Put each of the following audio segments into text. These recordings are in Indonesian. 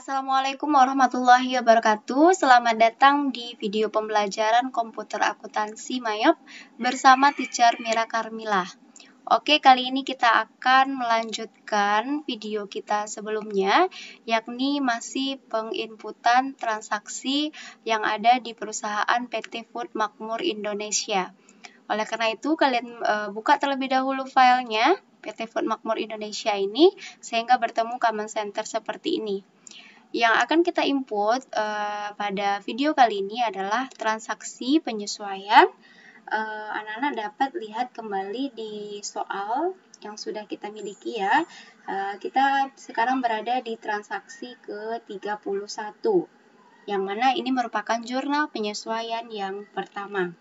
Assalamualaikum warahmatullahi wabarakatuh. Selamat datang di video pembelajaran komputer akuntansi Mayop bersama Teacher Mira Karmila. Oke, kali ini kita akan melanjutkan video kita sebelumnya, yakni masih penginputan transaksi yang ada di perusahaan PT Food Makmur Indonesia. Oleh karena itu, kalian buka terlebih dahulu filenya PT Food Makmur Indonesia ini, sehingga bertemu command center seperti ini. Yang akan kita input pada video kali ini adalah transaksi penyesuaian. Anak-anak dapat lihat kembali di soal yang sudah kita miliki ya. Kita sekarang berada di transaksi ke-31, yang mana ini merupakan jurnal penyesuaian yang pertama.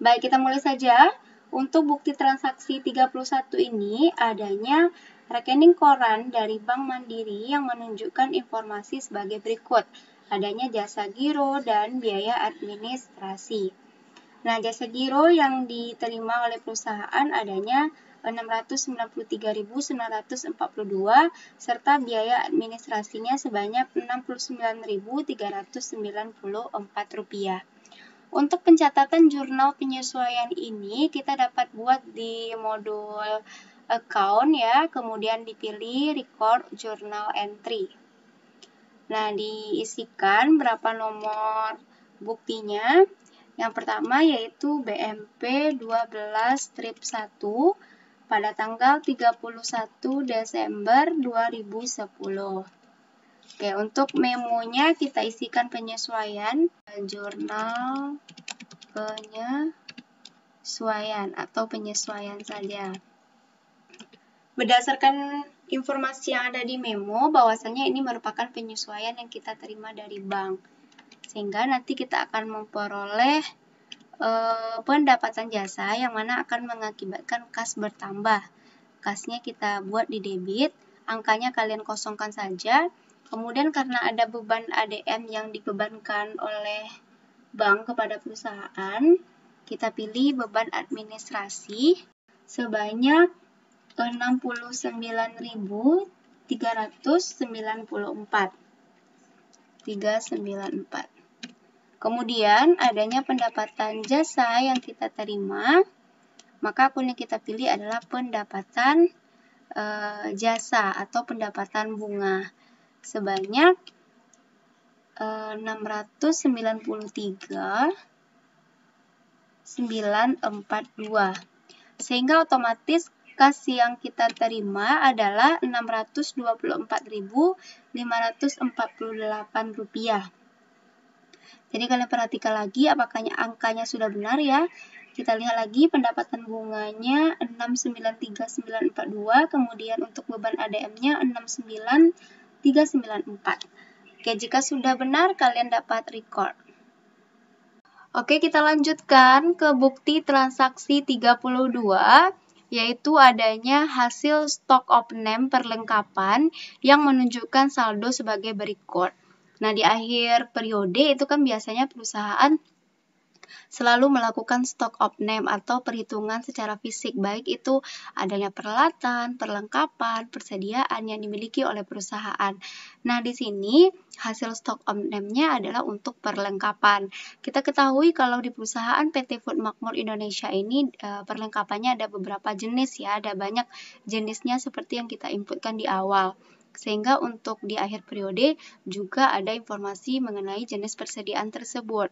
Baik, kita mulai saja. Untuk bukti transaksi 31 ini adanya rekening koran dari Bank Mandiri yang menunjukkan informasi sebagai berikut. Adanya jasa giro dan biaya administrasi. Nah, jasa giro yang diterima oleh perusahaan adanya 693.942 serta biaya administrasinya sebanyak Rp69.394. Untuk pencatatan jurnal penyesuaian ini kita dapat buat di modul account ya, kemudian dipilih record journal entry. Nah, diisikan berapa nomor buktinya. Yang pertama yaitu BMP 12-1 pada tanggal 31 Desember 2010. Oke, untuk memonya kita isikan penyesuaian jurnal penyesuaian atau penyesuaian saja. Berdasarkan informasi yang ada di memo, bahwasanya ini merupakan penyesuaian yang kita terima dari bank. Sehingga nanti kita akan memperoleh pendapatan jasa yang mana akan mengakibatkan kas bertambah. Kasnya kita buat di debit, angkanya kalian kosongkan saja. Kemudian karena ada beban ADM yang dibebankan oleh bank kepada perusahaan, kita pilih beban administrasi sebanyak 69.394. Kemudian adanya pendapatan jasa yang kita terima, maka akun yang kita pilih adalah pendapatan jasa atau pendapatan bunga sebanyak 693.942, sehingga otomatis kas yang kita terima adalah Rp624.548. Jadi kalian perhatikan lagi apakah angkanya sudah benar ya. Kita lihat lagi pendapatan bunganya 693.942, kemudian untuk beban ADM-nya 693.994. Oke, jika sudah benar kalian dapat record. Oke, kita lanjutkan ke bukti transaksi 32, yaitu adanya hasil stock of name perlengkapan yang menunjukkan saldo sebagai berikut. Nah, di akhir periode itu kan biasanya perusahaan selalu melakukan stock of name atau perhitungan secara fisik, baik itu adanya peralatan, perlengkapan, persediaan yang dimiliki oleh perusahaan. Nah, di sini hasil stock of name-nya adalah untuk perlengkapan. Kita ketahui kalau di perusahaan PT Food Makmur Indonesia ini perlengkapannya ada beberapa jenis ya, ada banyak jenisnya seperti yang kita inputkan di awal. Sehingga untuk di akhir periode juga ada informasi mengenai jenis persediaan tersebut.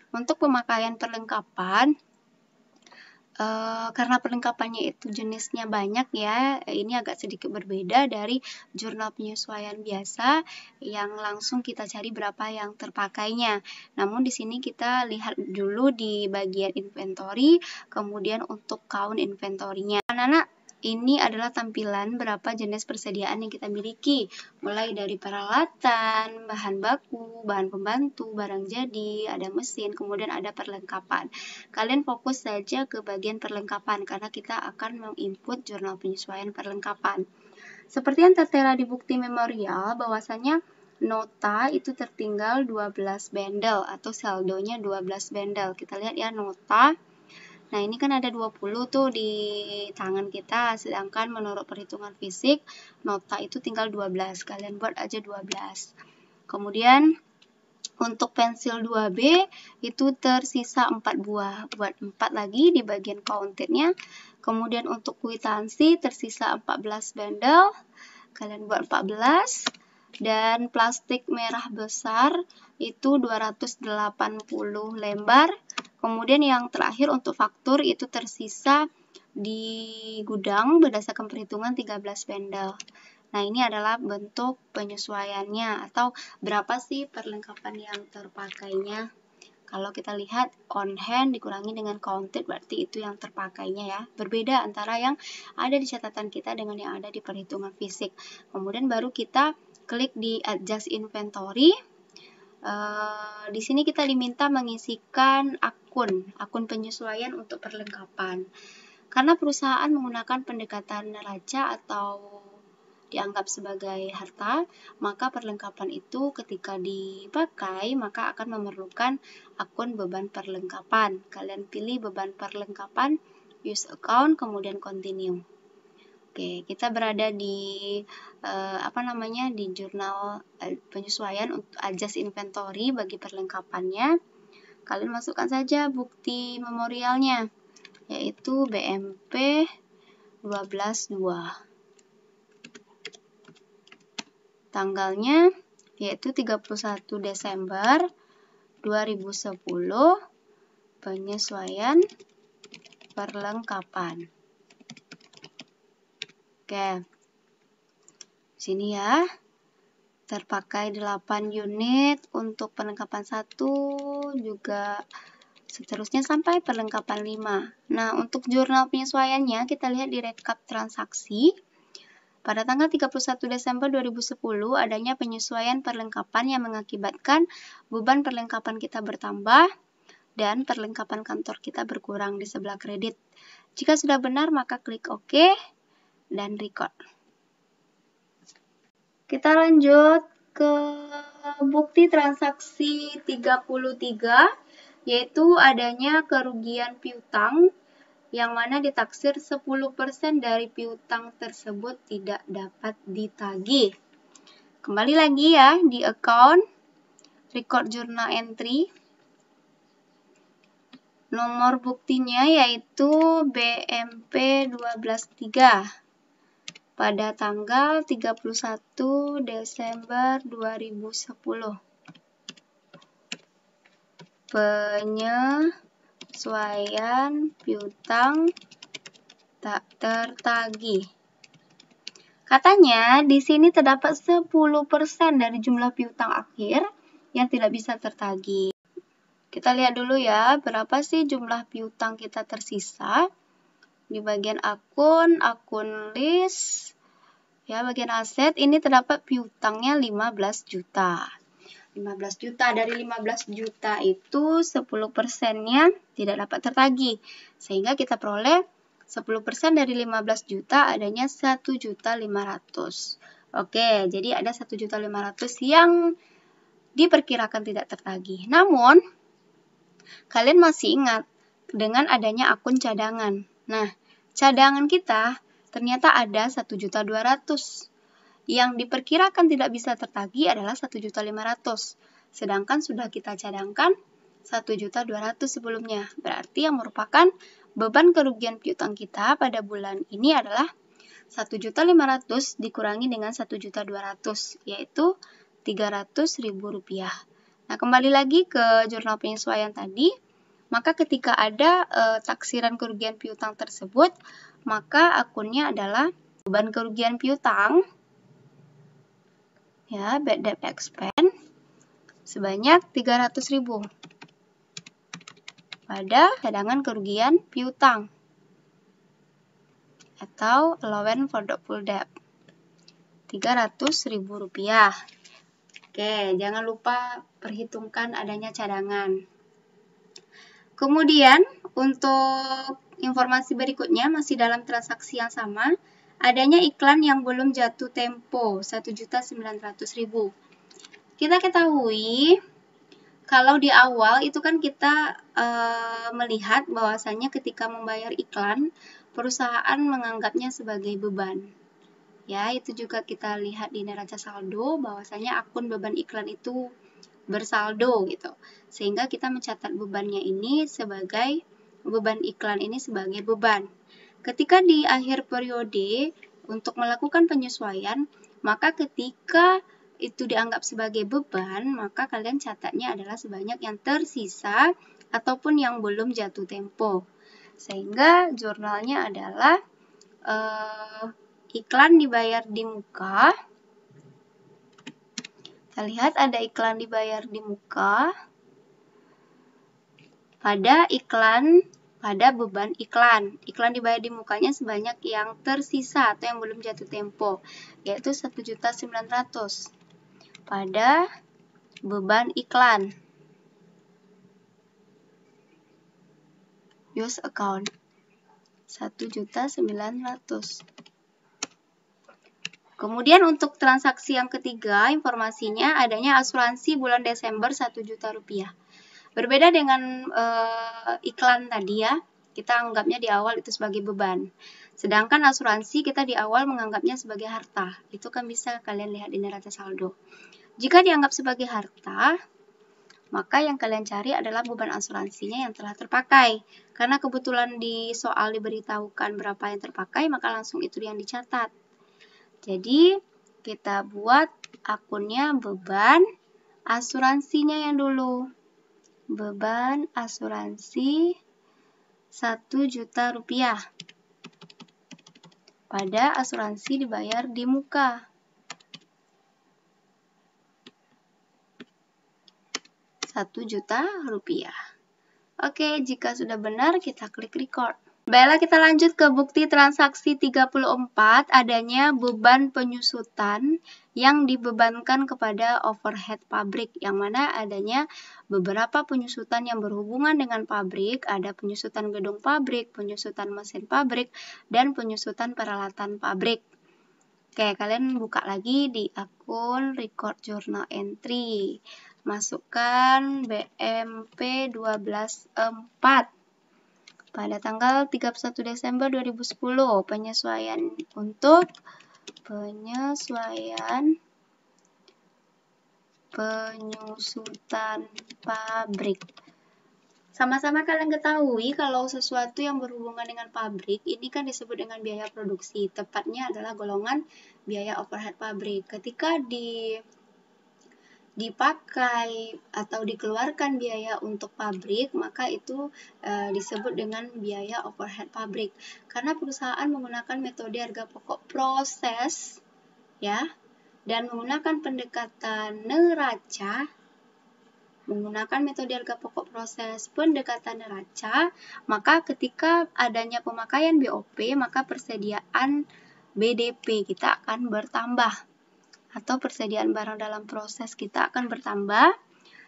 Untuk pemakaian perlengkapan, karena perlengkapannya itu jenisnya banyak ya, ini agak sedikit berbeda dari jurnal penyesuaian biasa yang langsung kita cari berapa yang terpakainya. Namun di sini kita lihat dulu di bagian inventory, kemudian untuk count inventory-nya. Anak-anak, ini adalah tampilan berapa jenis persediaan yang kita miliki, mulai dari peralatan, bahan baku, bahan pembantu, barang jadi, ada mesin, kemudian ada perlengkapan. Kalian fokus saja ke bagian perlengkapan karena kita akan menginput jurnal penyesuaian perlengkapan. Seperti yang tertera di bukti memorial, bahwasanya nota itu tertinggal 12 bendel atau saldonya 12 bendel. Kita lihat ya nota. Nah, ini kan ada 20 tuh di tangan kita, sedangkan menurut perhitungan fisik, nota itu tinggal 12. Kalian buat aja 12. Kemudian, untuk pensil 2B itu tersisa 4 buah. Buat 4 lagi di bagian counted-nya. Kemudian untuk kwitansi tersisa 14 bundle. Kalian buat 14. Dan plastik merah besar itu 280 lembar. Kemudian yang terakhir untuk faktur itu tersisa di gudang berdasarkan perhitungan 13 bundle. Nah, ini adalah bentuk penyesuaiannya atau berapa sih perlengkapan yang terpakainya. Kalau kita lihat on hand dikurangi dengan counted berarti itu yang terpakainya ya. Berbeda antara yang ada di catatan kita dengan yang ada di perhitungan fisik. Kemudian baru kita klik di adjust inventory. Di sini kita diminta mengisikan akun penyesuaian untuk perlengkapan. Karena perusahaan menggunakan pendekatan neraca atau dianggap sebagai harta, maka perlengkapan itu ketika dipakai maka akan memerlukan akun beban perlengkapan. Kalian pilih beban perlengkapan, use account, kemudian continue. Oke, kita berada di di jurnal penyesuaian untuk adjust inventory bagi perlengkapannya. Kalian masukkan saja bukti memorialnya, yaitu BMP 12.2. Tanggalnya yaitu 31 Desember 2010, penyesuaian perlengkapan. Oke, sini ya, terpakai 8 unit untuk perlengkapan 1, juga seterusnya sampai perlengkapan 5. Nah, untuk jurnal penyesuaiannya kita lihat di rekap transaksi. Pada tanggal 31 Desember 2010, adanya penyesuaian perlengkapan yang mengakibatkan beban perlengkapan kita bertambah dan perlengkapan kantor kita berkurang di sebelah kredit. Jika sudah benar, maka klik OK dan record. Kita lanjut ke bukti transaksi 33, yaitu adanya kerugian piutang yang mana ditaksir 10% dari piutang tersebut tidak dapat ditagih. Kembali lagi ya di account, record journal entry. Nomor buktinya yaitu BMP 12.3 pada tanggal 31 Desember 2010. Penyesuaian piutang tak tertagih. Katanya di sini terdapat 10% dari jumlah piutang akhir yang tidak bisa tertagih. Kita lihat dulu ya, berapa sih jumlah piutang kita tersisa. Di bagian akun list, ya bagian aset, ini terdapat piutangnya 15 juta. 15 juta, dari 15 juta itu 10%-nya tidak dapat tertagih. Sehingga kita peroleh 10% dari 15 juta adanya 1.500.000. Oke, jadi ada 1.500.000 yang diperkirakan tidak tertagih. Namun, kalian masih ingat dengan adanya akun cadangan. Nah, cadangan kita ternyata ada 1.200.000. Yang diperkirakan tidak bisa tertagih adalah 1.500.000. Sedangkan sudah kita cadangkan 1.200.000 sebelumnya. Berarti yang merupakan beban kerugian piutang kita pada bulan ini adalah 1.500.000 dikurangi dengan 1.200.000, yaitu Rp300.000. Nah, kembali lagi ke jurnal penyesuaian tadi, maka ketika ada taksiran kerugian piutang tersebut, maka akunnya adalah beban kerugian piutang, ya, bad debt expense, sebanyak 300.000 pada cadangan kerugian piutang atau allowance for doubtful debt, Rp300.000. Oke, jangan lupa perhitungkan adanya cadangan. Kemudian, untuk informasi berikutnya masih dalam transaksi yang sama, adanya iklan yang belum jatuh tempo, 1.900.000. Kita ketahui kalau di awal itu kan kita melihat bahwasanya ketika membayar iklan, perusahaan menganggapnya sebagai beban. Ya, itu juga kita lihat di neraca saldo bahwasanya akun beban iklan itu bersaldo gitu. Sehingga kita mencatat bebannya ini sebagai beban iklan ini sebagai beban. Ketika di akhir periode untuk melakukan penyesuaian, maka ketika itu dianggap sebagai beban, maka kalian catatnya adalah sebanyak yang tersisa ataupun yang belum jatuh tempo. Sehingga jurnalnya adalah iklan dibayar di muka. Kita lihat ada iklan dibayar di muka. Pada beban iklan. Iklan dibayar di mukanya sebanyak yang tersisa atau yang belum jatuh tempo, yaitu 1.900.000 pada beban iklan. Use account 1.900.000. Kemudian untuk transaksi yang ketiga, informasinya adanya asuransi bulan Desember 1 juta rupiah. Berbeda dengan iklan tadi ya, kita anggapnya di awal itu sebagai beban. Sedangkan asuransi kita di awal menganggapnya sebagai harta. Itu kan bisa kalian lihat di neraca saldo. Jika dianggap sebagai harta, maka yang kalian cari adalah beban asuransinya yang telah terpakai. Karena kebetulan di soal diberitahukan berapa yang terpakai, maka langsung itu yang dicatat. Jadi, kita buat akunnya beban asuransinya yang dulu. Beban asuransi 1 juta rupiah pada asuransi dibayar di muka. 1 juta rupiah. Oke, jika sudah benar kita klik record. Baiklah, kita lanjut ke bukti transaksi 34, adanya beban penyusutan yang dibebankan kepada overhead pabrik, yang mana adanya beberapa penyusutan yang berhubungan dengan pabrik, ada penyusutan gedung pabrik, penyusutan mesin pabrik, dan penyusutan peralatan pabrik. Oke, kalian buka lagi di akun record journal entry, masukkan BMP 12.4. Pada tanggal 31 Desember 2010, penyesuaian untuk penyusutan pabrik. Sama-sama kalian ketahui kalau sesuatu yang berhubungan dengan pabrik ini kan disebut dengan biaya produksi. Tepatnya adalah golongan biaya overhead pabrik. Ketika dipakai atau dikeluarkan biaya untuk pabrik, maka itu disebut dengan biaya overhead pabrik. Karena perusahaan menggunakan metode harga pokok proses, ya, dan menggunakan pendekatan neraca, maka ketika adanya pemakaian BOP, maka persediaan BDP kita akan bertambah. Atau persediaan barang dalam proses kita akan bertambah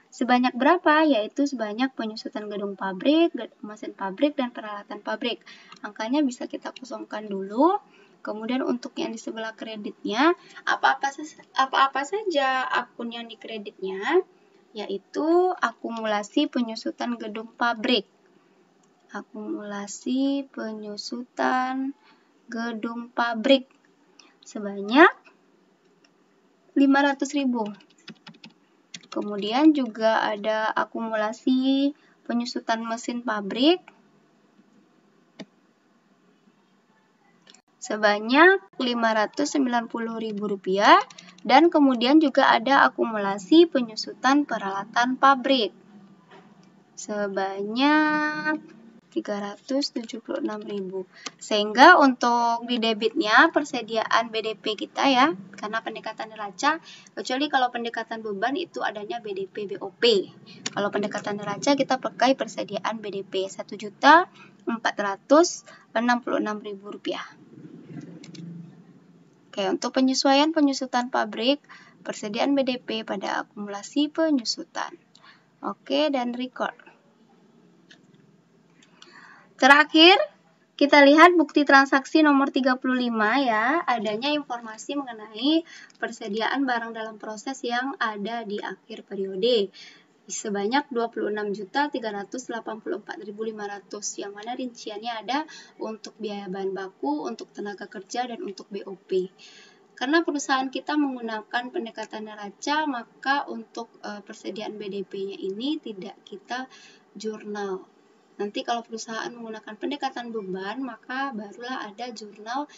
sebanyak berapa? Yaitu sebanyak penyusutan gedung pabrik, mesin pabrik, dan peralatan pabrik. Angkanya bisa kita kosongkan dulu. Kemudian untuk yang di sebelah kreditnya, apa-apa saja akun yang dikreditnya, yaitu akumulasi penyusutan gedung pabrik. Akumulasi penyusutan gedung pabrik sebanyak 500.000. Kemudian juga ada akumulasi penyusutan mesin pabrik sebanyak 590.000 rupiah, dan kemudian juga ada akumulasi penyusutan peralatan pabrik sebanyak 376.000. Sehingga untuk di debitnya persediaan BDP kita ya, karena pendekatan neraca, kecuali kalau pendekatan beban itu adanya BDP BOP. Kalau pendekatan neraca kita pakai persediaan BDP 1.466.000 rupiah. Oke, untuk penyesuaian penyusutan pabrik, persediaan BDP pada akumulasi penyusutan. Oke, dan record. Terakhir, kita lihat bukti transaksi nomor 35 ya, adanya informasi mengenai persediaan barang dalam proses yang ada di akhir periode. sebanyak 26.384.500, yang mana rinciannya ada untuk biaya bahan baku, untuk tenaga kerja, dan untuk BOP. Karena perusahaan kita menggunakan pendekatan neraca, maka untuk persediaan BDP-nya ini tidak kita jurnal. Nanti kalau perusahaan menggunakan pendekatan beban, maka barulah ada jurnal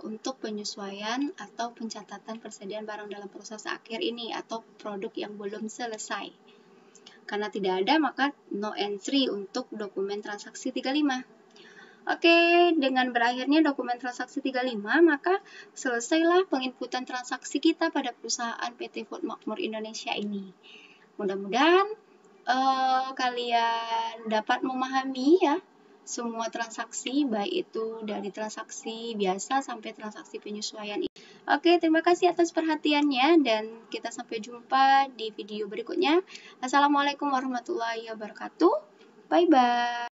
untuk penyesuaian atau pencatatan persediaan barang dalam proses akhir ini atau produk yang belum selesai. Karena tidak ada, maka no entry untuk dokumen transaksi 35. Oke, dengan berakhirnya dokumen transaksi 35, maka selesailah penginputan transaksi kita pada perusahaan PT Food Makmur Indonesia ini. Mudah-mudahan kalian dapat memahami ya semua transaksi, baik itu dari transaksi biasa sampai transaksi penyesuaian. Oke, terima kasih atas perhatiannya dan kita sampai jumpa di video berikutnya. Assalamualaikum warahmatullahi wabarakatuh. Bye-bye.